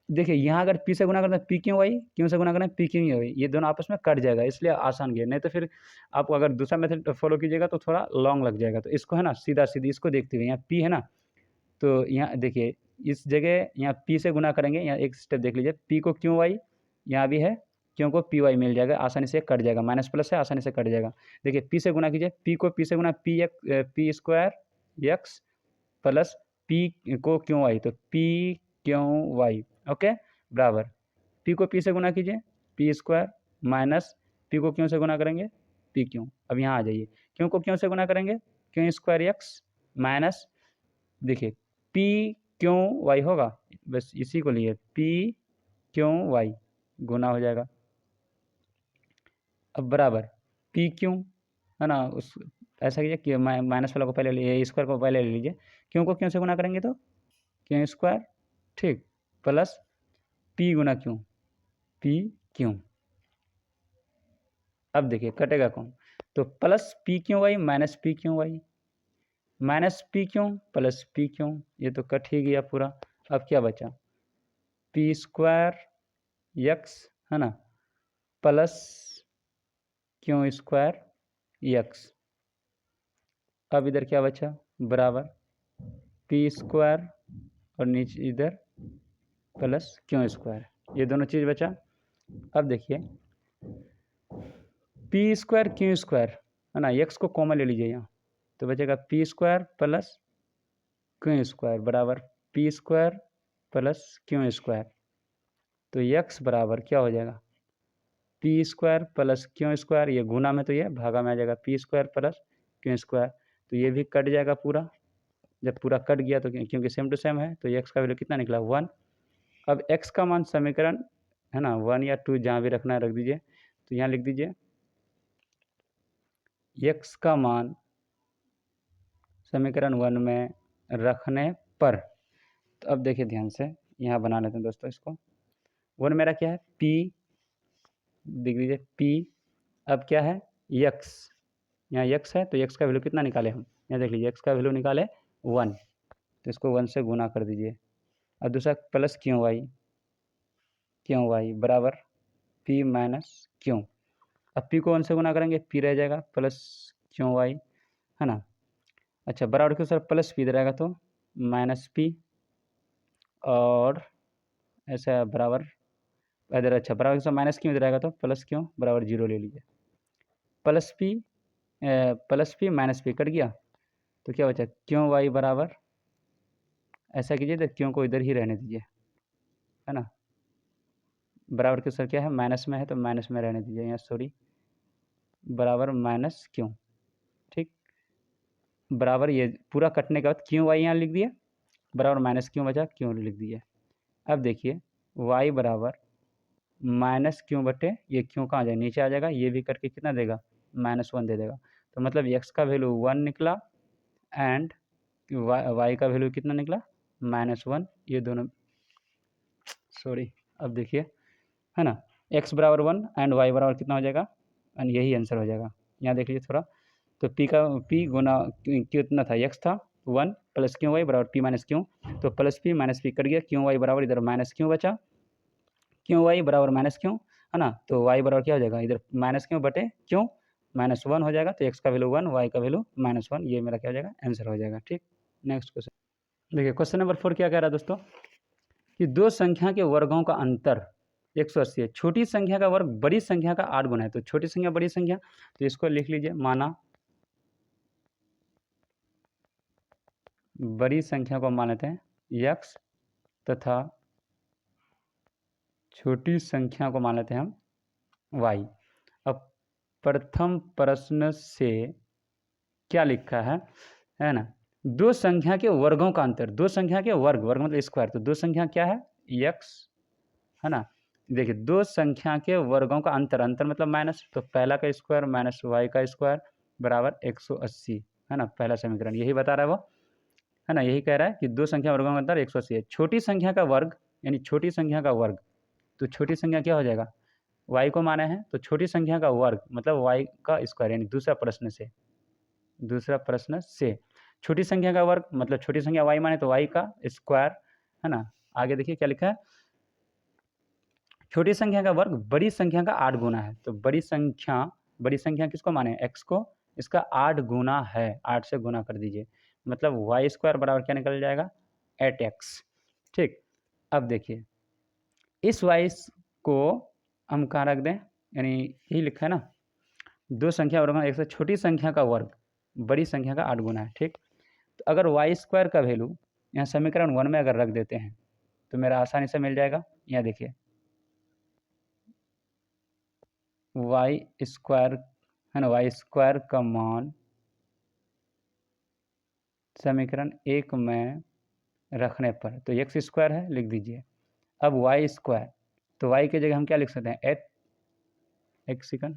देखिए यहाँ अगर पी से गुना करते हैं पी क्यू वाई, क्यू से गुना करें पी क्यू वाई, ये दोनों आपस में कट जाएगा, इसलिए आसान गया। नहीं तो फिर आप अगर दूसरा मेथड फॉलो कीजिएगा तो थोड़ा लॉन्ग लग जाएगा। तो इसको है ना सीधा सीधी इसको देखते हुए, यहाँ पी है ना, तो यहाँ देखिए इस जगह यहाँ पी से गुना करेंगे, यहाँ एक स्टेप देख लीजिए, पी को क्यू वाई, यहाँ भी है क्यों को पी वाई, मिल जाएगा, आसानी से कट जाएगा, माइनस प्लस है आसानी से कट जाएगा। देखिए पी से गुना कीजिए, पी को पी से गुना P square X plus P को क्यों वाई, तो पी क्यों वाई, ओके, बराबर पी को पी से गुना कीजिए, पी स्क्वायर माइनस पी को क्यों से गुना करेंगे, पी क्यों। अब यहाँ आ जाइए, क्यों को क्यों से गुना करेंगे, क्यों स्क्वायर एक्स माइनस, देखिए पी क्यों वाई होगा, बस इसी को लिए पी क्यों वाई गुना हो जाएगा। अब बराबर पी क्यों, है ना, उस ऐसा कीजिए कि माइनस वाला को पहले लिए, स्क्वायर को पहले ले लीजिए, क्यों को क्यों से गुना करेंगे तो क्यों स्क्वायर, ठीक, प्लस पी गुना क्यों, पी क्यों। अब देखिए कटेगा कौन, तो plus P Q Y minus P Q Y, minus P क्यों प्लस पी क्यों, ये तो कट ही गया पूरा। अब क्या बचा, पी स्क्वायर एक्स, है ना, प्लस क्यों स्क्वायर एक्स। अब इधर क्या बचा, बराबर पी स्क्वायर और नीचे इधर प्लस क्यू स्क्वायर, ये दोनों चीज़ बचा। अब देखिए पी स्क्वायर क्यू स्क्वायर है ना, एक्स को कॉमन ले लीजिए यहाँ, तो बचेगा P square plus Q square बराबर P square plus Q square. तो एक्स बराबर क्या हो जाएगा, P square plus Q square, ये गुना में तो ये भागा में आ जाएगा P square plus Q square, तो ये भी कट जाएगा पूरा। जब पूरा कट गया तो क्योंकि सेम टू सेम है तो एक्स का वैल्यू कितना निकला 1। अब एक्स का मान समीकरण है ना 1 या 2 जहाँ भी रखना है रख दीजिए, तो यहाँ लिख दीजिए एक्स का मान समीकरण 1 में रखने पर। तो अब देखिए ध्यान से यहाँ बना लेते हैं दोस्तों इसको। 1 मेरा क्या है पी, देख लीजिए पी, अब क्या है एक्स, यहाँ एक्स है तो एक्स का वैल्यू कितना निकाले हम, यहाँ देख लीजिए एक्स का वैल्यू निकाले 1, तो इसको 1 से गुना कर दीजिए। और दूसरा प्लस क्यू वाई बराबर पी माइनस क्यू, अब पी को 1 से गुना करेंगे पी रह जाएगा प्लस क्यू वाई है ना। अच्छा बराबर के सर प्लस पी इधर आएगा तो माइनस पी, और ऐसा बराबर इधर, अच्छा बराबर के सर माइनस क्यू इधर आएगा तो प्लस क्यू बराबर 0 ले लीजिए। Plus P minus P cut गया तो क्या बचा क्यू वाई बराबर, ऐसा कीजिए तो क्यों को इधर ही रहने दीजिए है ना, बराबर के सर क्या है माइनस में है तो माइनस में रहने दीजिए यहाँ, सॉरी बराबर माइनस क्यों, ठीक बराबर ये पूरा कटने के बाद क्यों वाई यहाँ लिख दिए बराबर माइनस क्यों बचा क्यों लिख दिए। अब देखिए वाई बराबर माइनस क्यों बटे ये क्यों कहाँ जाए नीचे आ जाएगा, ये भी करके कितना देगा -1 दे देगा, तो मतलब एक्स का वैल्यू 1 निकला एंड वाई का वैल्यू कितना निकला -1, ये दोनों सॉरी। अब देखिए है ना एक्स बराबर 1 एंड वाई बराबर कितना हो जाएगा, एंड यही आंसर हो जाएगा। यहाँ देख लीजिए थोड़ा, तो पी गुना कितना था एक्स था 1 प्लस क्यू वाई बराबर पी माइनस क्यू, तो plus P minus P cut गया, क्यू वाई बराबर इधर माइनस क्यू बचा, क्यू वाई बराबर माइनस क्यू है ना, तो वाई बराबर क्या हो जाएगा इधर माइनस क्यू बटे क्यू -1 हो जाएगा, तो एक्स का वैल्यू 1 वाई का वैल्यू -1, ये मेरा क्या हो जाएगा आंसर हो जाएगा। ठीक नेक्स्ट क्वेश्चन देखिए, क्वेश्चन नंबर 4 क्या कह रहा है दोस्तों कि दो संख्या के वर्गों का अंतर 180 है, छोटी संख्या का वर्ग बड़ी संख्या का 8 गुना है, तो छोटी संख्या बड़ी संख्या, तो इसको लिख लीजिए माना बड़ी संख्या को मान लेते हैं x तथा छोटी संख्या को मान लेते हैं हम y। अब प्रथम प्रश्न से क्या लिखा है ना, दो संख्या के वर्गों का अंतर, दो संख्या के वर्ग मतलब स्क्वायर, तो दो संख्या क्या है x है ना, देखिए दो संख्या के वर्गों का अंतर, अंतर मतलब माइनस, तो पहला का स्क्वायर माइनस वाई का स्क्वायर बराबर 180 है ना, पहला समीकरण यही बता रहा है वो है ना, यही कह रहा है कि दो संख्या वर्गों का अंतर 180 है। छोटी संख्या का वर्ग यानी छोटी संख्या का वर्ग, तो छोटी संख्या क्या हो जाएगा y को माने हैं तो छोटी संख्या का वर्ग मतलब y का स्क्वायर, यानी दूसरा प्रश्न से छोटी संख्या का वर्ग मतलब छोटी संख्या y माने तो y का स्क्वायर है ना। आगे देखिए क्या लिखा है, छोटी संख्या का वर्ग बड़ी संख्या का 8 गुना है, तो बड़ी संख्या किसको माने x को, इसका 8 गुना है, 8 से गुना कर दीजिए, मतलब वाई स्क्वायर बराबर क्या निकल जाएगा 8x। ठीक अब देखिए इस वाई को हम कहाँ रख दें, यानी यही लिखा है ना दो संख्या वर्ग एक से छोटी संख्या का वर्ग बड़ी संख्या का 8 गुना है। ठीक तो अगर वाई स्क्वायर का वैल्यू यहाँ समीकरण 1 में अगर रख देते हैं तो मेरा आसानी से मिल जाएगा। यहाँ देखिए वाई स्क्वायर है ना, वाई स्क्वायर का मान समीकरण 1 में रखने पर तो एक्स स्क्वायर है लिख दीजिए। अब वाई स्क्वायर तो वाई की जगह हम क्या लिख सकते हैं 8 सेकंड,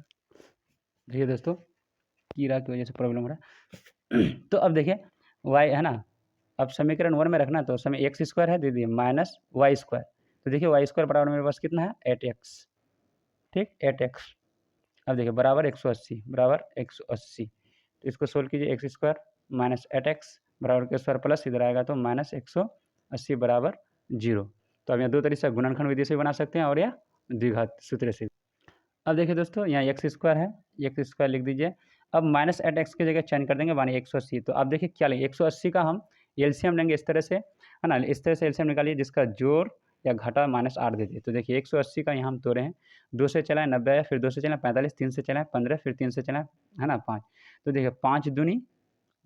देखिए दोस्तों कीड़ा की वजह से प्रॉब्लम हो रहा है तो अब देखिए वाई है ना, अब समीकरण 1 में रखना तो समय एक्स स्क्वायर है दे दिए माइनस वाई स्क्वायर, तो देखिए वाई स्क्वायर बराबर मेरे पास कितना है 8x। ठीक 8x अब देखिए बराबर 180 बराबर 180, तो इसको सोल्व कीजिए एक्स स्क्वायर माइनस 8x बराबर के स्क्वायर प्लस इधर आएगा तो -180 बराबर 0। तो अब यहाँ दो तरीके से गुणनखंड विधि से बना सकते हैं और या द्विघात सूत्र से। अब देखिए दोस्तों यहाँ एक्स स्क्वायर है, एक्स स्क्वायर लिख दीजिए, अब -8x की जगह चेंज कर देंगे मानिए 180, तो आप देखिए क्या लेंगे 180 का हम एलसीएम लेंगे इस तरह से है ना, इस तरह से एलसीएम निकालिए जिसका जोड़ या घटा -8 दे दिए। तो देखिए 180 का यहाँ हम तोड़े हैं, 2 से चला है 90 आया, फिर 2 से चला है 45, 3 से चला है 15, फिर 3 से चला है ना 5। तो देखिए 5 दूनी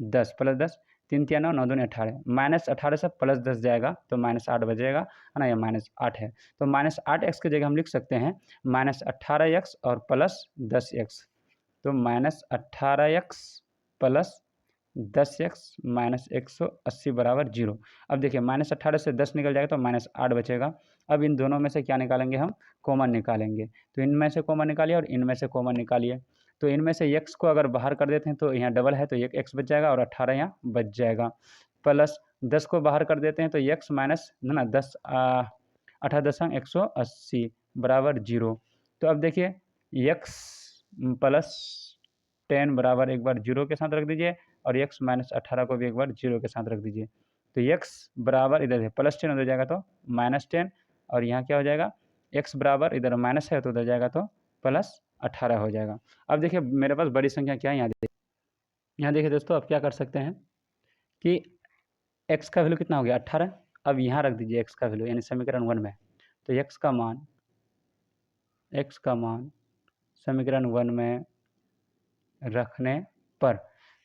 10 प्लस 10, 3 तिया 9, 9 दूनी 18, -18 से प्लस 10 जाएगा तो -8 बचेगा, है ना, या -8 है। तो -8x की जगह हम लिख सकते हैं -18x और प्लस 10x। तो -18x प्लस 10x माइनस 180 बराबर 0। अब देखिए -18 से 10 निकल जाएगा तो -8 बचेगा। अब इन दोनों में से क्या निकालेंगे हम? कॉमन निकालेंगे। तो इनमें से कॉमन निकालिए और इनमें से कॉमन निकालिए। तो इनमें से x को अगर बाहर कर देते हैं तो यहाँ डबल है तो एक x बच जाएगा और 18 यहाँ बच जाएगा। प्लस 10 को बाहर कर देते हैं तो x माइनस ना 10 18.180 बराबर 0। तो अब देखिए x प्लस 10 बराबर एक बार 0 के साथ रख दीजिए और x माइनस 18 को भी एक बार 0 के साथ रख दीजिए। तो x बराबर इधर है प्लस 10 हो जाएगा तो -10 और यहाँ क्या हो जाएगा? x बराबर इधर माइनस है तो उधर जाएगा तो प्लस 18 हो जाएगा। अब देखिए मेरे पास बड़ी संख्या क्या है यहाँ देखिए दोस्तों, आप क्या कर सकते हैं कि x का वैल्यू कितना हो गया 18। अब यहाँ रख दीजिए x का वैल्यू यानी समीकरण 1 में। तो x का मान समीकरण 1 में रखने पर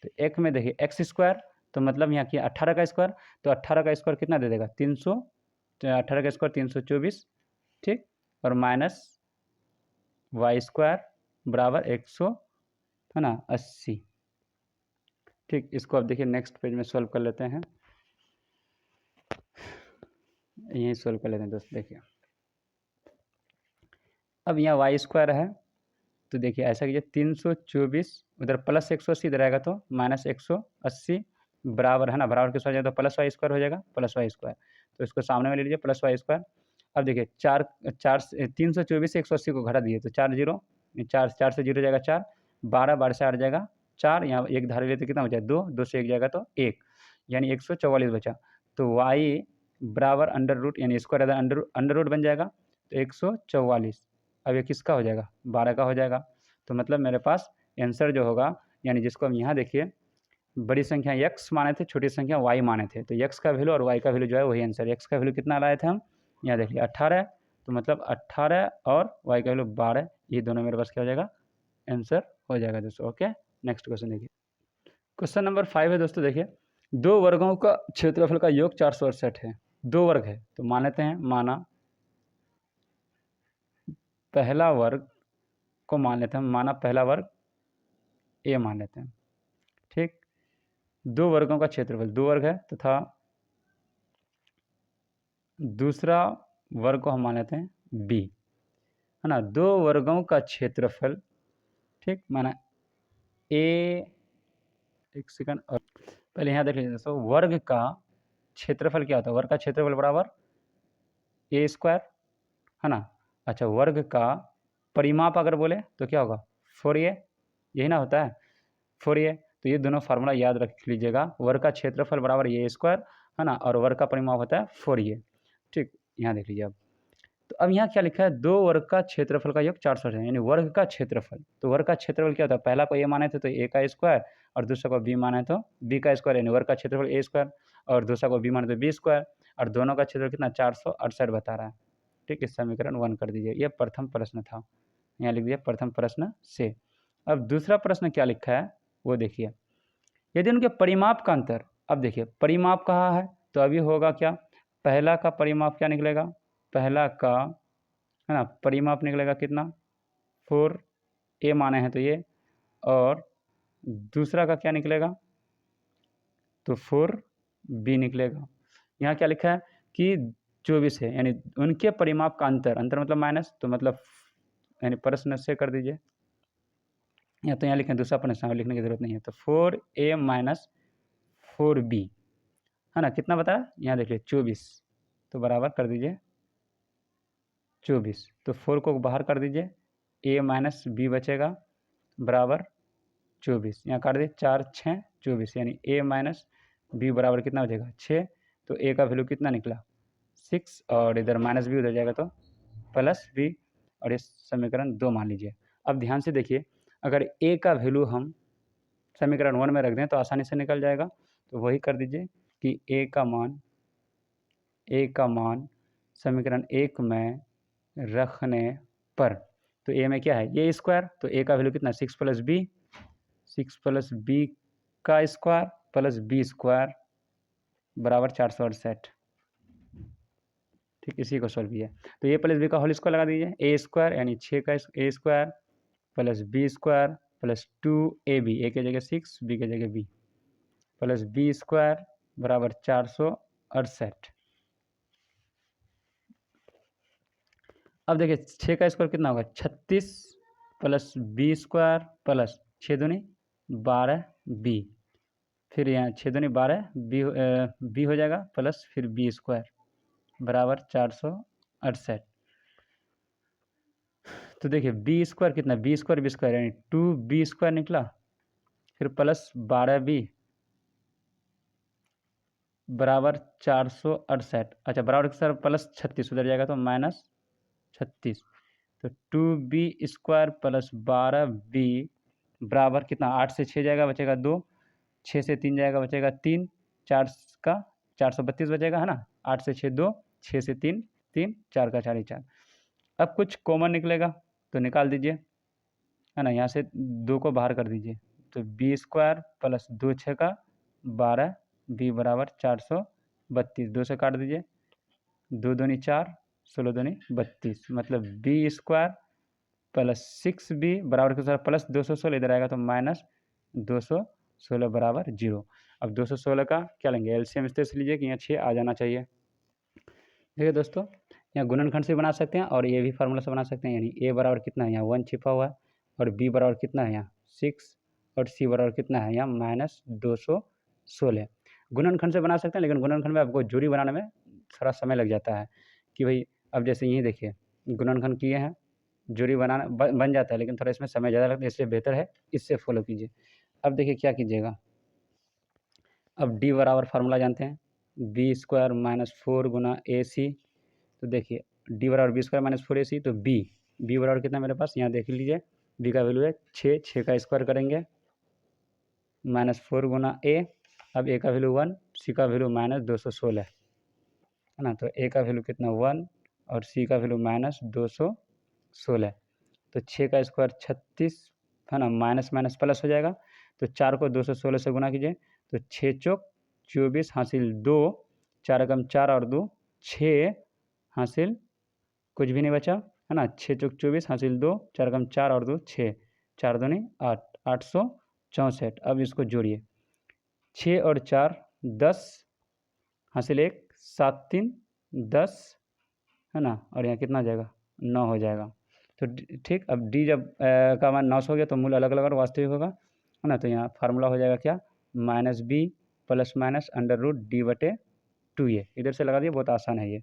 तो एक में देखिए एक्स स्क्वायर, तो मतलब यहाँ किया 18 का स्क्वायर, तो 18 का स्क्वायर कितना दे देगा 300, तो 18 का स्क्वायर 324, ठीक, और माइनस वाई स्क्वायर बराबर 100, है ना 80। ठीक, इसको अब देखिए नेक्स्ट पेज में सॉल्व कर लेते हैं, यहीं सॉल्व कर लेते हैं दोस्त। देखिए अब यहाँ वाई स्क्वायर है तो देखिए ऐसा कीजिए 324 उधर प्लस 180 इधर आएगा तो माइनस 180 बराबर, है ना, बराबर किस हो जाएगा तो प्लस वाई स्क्वायर हो जाएगा, प्लस वाई स्क्वायर। तो इसको सामने में ले लीजिए प्लस वाई स्क्वायर। अब देखिए 324 से 180 को घटा दिए तो 4 जीरो, 4 से 0 जाएगा 4, 12 से 8 जाएगा 4, यहाँ एक धारे लिए तो कितना बचा 2, 2 से 1 जाएगा तो 1, यानी 144 बचा। तो वाई बराबर अंडर रूट यानी स्क्वायर अंडर रूट बन जाएगा तो 144। अब ये किसका हो जाएगा 12 का हो जाएगा। तो मतलब मेरे पास आंसर जो होगा, यानी जिसको हम यहाँ देखिए बड़ी संख्या x माने थे, छोटी संख्या y माने थे, तो x का वैल्यू और y का वैल्यू जो है वही आंसर। x का वैल्यू कितना लाए थे हम, यहाँ देखिए 18, तो मतलब 18 और y का वैल्यू 12, ये दोनों मेरे पास क्या हो जाएगा आंसर हो जाएगा दोस्तों। ओके, नेक्स्ट क्वेश्चन देखिए, क्वेश्चन नंबर 5 है दोस्तों। देखिए 2 वर्गों का क्षेत्रफल का योग 468 है। 2 वर्ग है तो मान लेते हैं, माना पहला वर्ग को मान लेते हैं, माना पहला वर्ग ए मान लेते हैं, ठीक। 2 वर्गों का क्षेत्रफल, 2 वर्ग है तथा दूसरा वर्ग को हम मान लेते हैं बी, है ना। 2 वर्गों का क्षेत्रफल, ठीक, माना ए, एक सेकंड, और पहले यहाँ देख लीजिए दोस्तों, वर्ग का क्षेत्रफल क्या होता है, वर्ग का क्षेत्रफल बराबर ए स्क्वायर, है ना। अच्छा, वर्ग का परिमाप अगर बोले तो क्या होगा 4a, यही ना होता है 4a। तो ये दोनों फार्मूला याद रख लीजिएगा, वर्ग का क्षेत्रफल बराबर ए स्क्वायर, है ना, और वर्ग का परिमाप होता है 4a, ठीक। यहाँ देख लीजिए अब, तो अब यहाँ क्या लिखा है, 2 वर्ग का क्षेत्रफल का योग 400 है, यानी वर्ग का क्षेत्रफल। तो वर्ग का क्षेत्रफल क्या होता है, पहला को ए माने थे तो ए का स्क्वायर, और दूसरा को बी माने तो बी का स्क्वायर, यानी वर्ग का क्षेत्रफल ए स्क्वायर, और दूसरा को बी माने तो बी स्क्वायर, और दोनों का क्षेत्रफल कितना 468 बता रहा है, ठीक। इस समीकरण 1 कर दीजिए, ये प्रथम प्रश्न था, यहाँ लिख दिया प्रथम प्रश्न से। अब दूसरा प्रश्न क्या लिखा है वो देखिए, यदि उनके परिमाप का अंतर, अब देखिए परिमाप कहा है तो अभी होगा क्या, पहला का परिमाप क्या निकलेगा, पहला का, है ना, परिमाप निकलेगा कितना 4a माने हैं तो ये, और दूसरा का क्या निकलेगा तो 4b निकलेगा। यहाँ क्या लिखा है कि 24 है, यानी उनके परिमाप का अंतर, अंतर मतलब माइनस, तो मतलब यानी प्रश्न से कर दीजिए, या तो यहाँ लिखें दूसरा प्रश्न लिखने की जरूरत नहीं है। तो 4a माइनस 4b, है ना, कितना बताया यहाँ देखिए 24, तो बराबर कर दीजिए 24। तो 4 को बाहर कर दीजिए, a माइनस बी बचेगा बराबर 24, यहाँ काट दिए 4 6 24, यानी a माइनस बी बराबर कितना हो जाएगा 6। तो a का वैल्यू कितना निकला 6, और इधर माइनस बी उधर जाएगा तो प्लस बी, और ये समीकरण 2 मान लीजिए। अब ध्यान से देखिए, अगर a का वैल्यू हम समीकरण 1 में रख दें तो आसानी से निकल जाएगा, तो वही कर दीजिए कि a का मान समीकरण 1 में रखने पर, तो ए में क्या है, ए स्क्वायर, तो ए का वैल्यू कितना, 6 + b, 6 + b का स्क्वायर प्लस b स्क्वायर बराबर 468। ठीक, इसी को सॉल्व किया। तो ए प्लस बी का होल स्क्वायर लगा दीजिए, ए स्क्वायर यानी 6 का A square plus B square plus 2ab, A की जगह 6, बी की जगह b, प्लस बी स्क्वायर बराबर 468। अब देखिए 6 का स्क्वायर कितना होगा, 36 प्लस बी स्क्वायर प्लस 6 दूनी 12 बी, फिर यहाँ 6 दूनी 12 बी हो जाएगा प्लस फिर बी स्क्वायर बराबर 468। तो देखिए बी स्क्वायर कितना, बी स्क्वायर यानी 2b स्क्वायर निकला, फिर प्लस 12b बराबर 468। अच्छा बराबर सर प्लस 36 उधर जाएगा तो माइनस 36, तो 2b स्क्वायर प्लस 12b बराबर कितना, 8 से 6 जाएगा बचेगा 2, 6 से 3 जाएगा बचेगा 3, 4 का 432 बचेगा है ना, 8 से 6 2, 6 से 3 3, 4 का 4 ही 4। अब कुछ कॉमन निकलेगा तो निकाल दीजिए, है ना, यहाँ से 2 को बाहर कर दीजिए, तो बी स्क्वायर प्लस 2 6 का 12 बी बराबर 432, 2 से काट दीजिए, 2 दूनी 4, 16 दूनी 32, मतलब बी स्क्वायर प्लस 6b बराबर के साथ प्लस 216 इधर आएगा तो माइनस 216 बराबर 0। अब 216 का क्या लेंगे, एलसीएम इस तरह से लीजिए कि यहाँ 6 आ जाना चाहिए। देखिए दोस्तों, यहाँ गुणनखंड से बना सकते हैं और ये भी फार्मूला से बना सकते हैं, यानी ए बराबर कितना है, यहाँ 1 छिपा हुआ है, और बी बराबर कितना है, यहाँ 6, और सी बराबर कितना है, यहाँ माइनस 216। गुणनखंड से बना सकते हैं, लेकिन गुणनखंड में आपको जोड़ी बनाने में थोड़ा समय लग जाता है कि भाई, अब जैसे यही देखिए गुणनखंड किए हैं, जोड़ी बनाना बन जाता है, लेकिन थोड़ा इसमें समय ज़्यादा लगता है, इसलिए बेहतर है इससे फॉलो कीजिए। अब देखिए क्या कीजिएगा, अब डी बराबर फार्मूला जानते हैं, बी स्क्वायर माइनस 4 गुना ए सी, तो देखिए डी बराबर बी स्क्वायर माइनस 4 ए सी, तो बी बराबर कितना मेरे पास, यहाँ देख लीजिए, बी का वैल्यू है 6, 6 का स्क्वायर करेंगे माइनस 4 गुना ए, अब ए का वैल्यू 1, सी का वैल्यू माइनस 216 है ना, तो ए का वैल्यू कितना 1 और सी का वैल्यू माइनस 216, तो 6 का स्क्वायर 36 है ना, माइनस माइनस प्लस हो जाएगा, तो 4 को 216 से गुना कीजिए, तो 6 चौक 24 हासिल 2, 4 कम 4 और 2 6 हासिल कुछ भी नहीं बचा है ना, 6 चौक 24 हासिल 2, 4 कम 4 और 2 6, 4 दूनी 8, 864। अब इसको जोड़िए, 6 और 4 10 हासिल 1, 7 3 10 है ना, और यहाँ कितना हो जाएगा 9 हो जाएगा। तो ठीक, अब डी जब का मान 900 हो गया तो मूल अलग अलग और वास्तविक होगा, है ना, तो यहाँ फार्मूला हो जाएगा क्या, minus B plus minus under root D बटे 2a, इधर से लगा दिए, बहुत आसान है ये।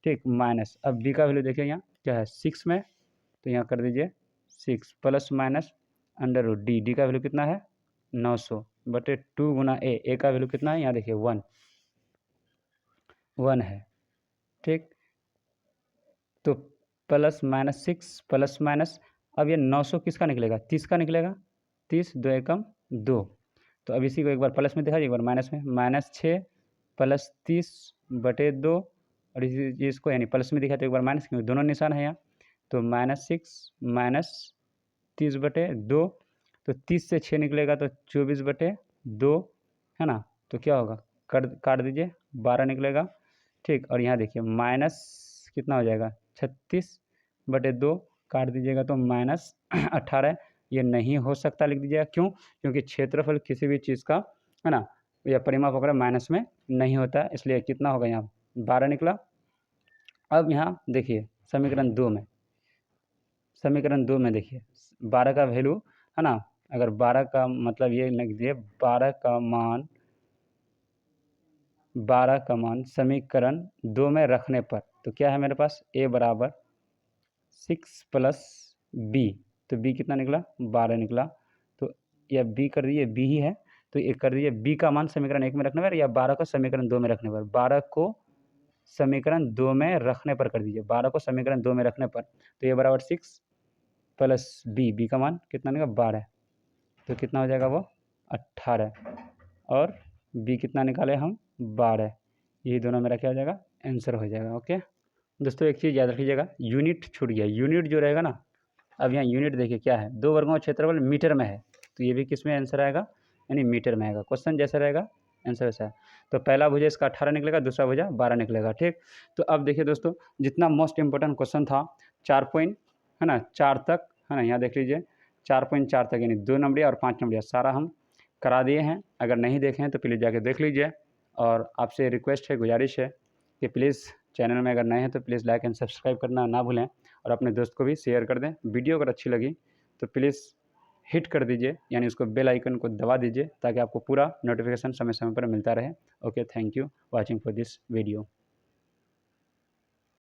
ठीक, माइनस, अब बी का वैल्यू देखिए यहाँ क्या है 6 में, तो यहाँ कर दीजिए 6 plus minus under root D का वैल्यू कितना है 900 बटे 2 गुना ए का वैल्यू कितना है, यहाँ देखिए 1 है। ठीक, तो प्लस माइनस 6 प्लस माइनस, अब ये 900 किसका निकलेगा, 30 का निकलेगा, 30 2 एकम 2, तो अब इसी को एक बार प्लस में दिखा, एक बार माइनस में, माइनस 6 प्लस 30 बटे 2, और इसी इसको यानी प्लस में दिखा तो एक बार माइनस, क्योंकि दोनों निशान है यहाँ, तो माइनस 6 माइनस 30 बटे 2, तो 30 से 6 निकलेगा तो 24 बटे 2 है ना, तो क्या होगा, काट दीजिए 12 निकलेगा। ठीक, और यहाँ देखिए माइनस कितना हो जाएगा 36 बटे 2, काट दीजिएगा तो माइनस 18, ये नहीं हो सकता, लिख दीजिएगा, क्यों, क्योंकि क्षेत्रफल किसी भी चीज़ का है ना, या परिमाप वगैरह माइनस में नहीं होता, इसलिए कितना होगा यहाँ 12 निकला। अब यहाँ देखिए समीकरण 2 में देखिए 12 का वैल्यू है ना, अगर 12 का मतलब ये लिख दिए 12 का मान समीकरण 2 में रखने पर, तो क्या है मेरे पास a बराबर 6 प्लस बी, तो b कितना निकला 12 निकला, तो या b कर दिए b ही है, तो ये कर दिए b का मान समीकरण 1 में रखने पर, या 12 को समीकरण 2 में रखने पर, 12 को समीकरण 2 में रखने पर कर दीजिए, 12 को समीकरण 2 में रखने पर, तो ये बराबर 6 प्लस बी का मान कितना निकला 12, तो कितना हो जाएगा वो 18, और बी कितना निकाले हम 12, यही दोनों मेरा क्या हो जाएगा आंसर हो जाएगा। ओके, दोस्तों एक चीज़ याद रखिएगा, यूनिट छूट गया। यूनिट जो रहेगा ना, अब यहाँ यूनिट देखिए क्या है, 2 वर्गों का क्षेत्रफल मीटर में है, तो ये भी किस में आंसर आएगा, यानी मीटर में आएगा। क्वेश्चन जैसा रहेगा आंसर वैसा है। तो पहला भुजा इसका 18 निकलेगा, दूसरा भुजा 12 निकलेगा। ठीक, तो अब देखिए दोस्तों, जितना मोस्ट इंपॉर्टेंट क्वेश्चन था 4 पॉइंट है ना 4 तक, है ना, यहाँ देख लीजिए 4.4 तक, यानी 2 नंबरिया और 5 नंबरिया सारा हम करा दिए हैं। अगर नहीं देखे हैं तो प्लीज़ जाके देख लीजिए। और आपसे रिक्वेस्ट है, गुजारिश है कि प्लीज़ चैनल में अगर नए हैं तो प्लीज़ लाइक एंड सब्सक्राइब करना ना भूलें, और अपने दोस्त को भी शेयर कर दें। वीडियो अगर अच्छी लगी तो प्लीज़ हिट कर दीजिए, यानी उसको बेल आइकन को दबा दीजिए, ताकि आपको पूरा नोटिफिकेशन समय समय पर मिलता रहे। Okay, thank you watching for this video.